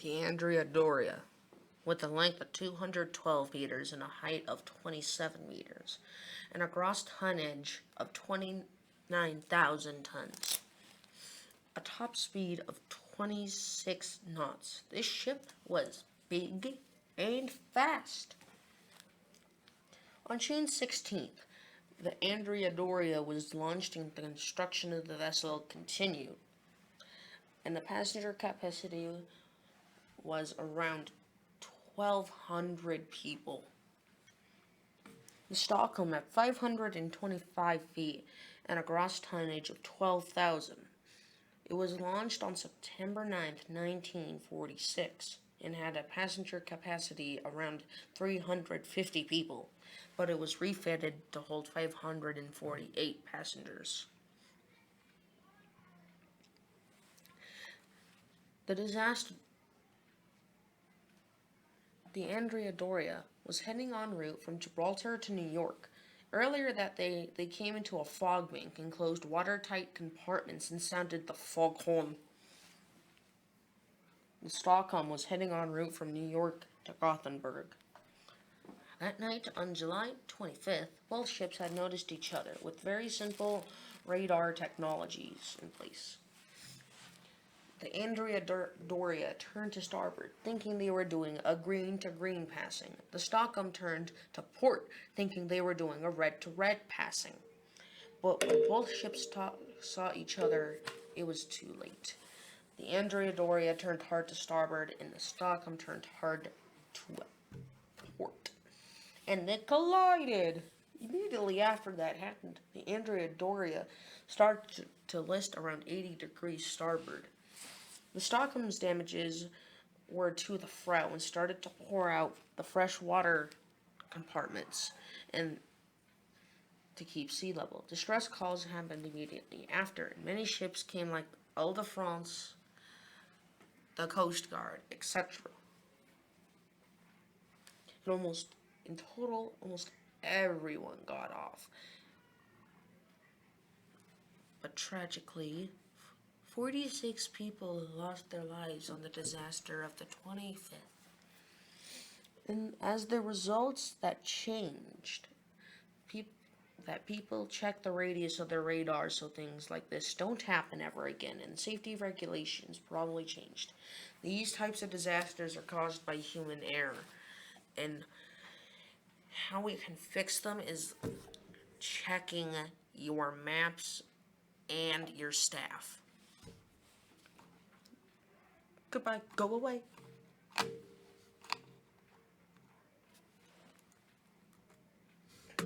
The Andrea doria, with a length of 212 meters and a height of 27 meters, and a gross tonnage of 29,000 tons. A top speed of 26 knots. This ship was big and fast. On June 16th, the Andrea doria was launched and the construction of the vessel continued, and the passenger capacity was around 1,200 people. The Stockholm at 525 feet and a gross tonnage of 12,000. It was launched on September 9th, 1946, and had a passenger capacity around 350 people, but it was refitted to hold 548 passengers. The disaster. The Andrea doria was heading en route from Gibraltar to New York. Earlier that day, they came into a fog bank and closed watertight compartments and sounded the foghorn. The Stockholm was heading en route from New York to Gothenburg. That night, on July 25th, both ships had noticed each other with very simple radar technologies in place. The Andrea doria turned to starboard, thinking they were doing a green-to-green passing. The Stockholm turned to port, thinking they were doing a red-to-red passing. But when both ships saw each other, it was too late. The Andrea doria turned hard to starboard, and the Stockholm turned hard to port. And they collided! Immediately after that happened, the Andrea doria started to list around 80 degrees starboard. The Stockholm's damages were to the Frau and started to pour out the fresh water compartments and to keep sea level. Distress calls happened immediately after, and many ships came like Ile de France, the Coast Guard, etc. And in total, almost everyone got off. But tragically, 46 people lost their lives on the disaster of the 25th. And as the results that changed, people check the radius of their radar so things like this don't happen ever again, and safety regulations probably changed. These types of disasters are caused by human error, and how we can fix them is checking your maps and your staff. Goodbye. Go away.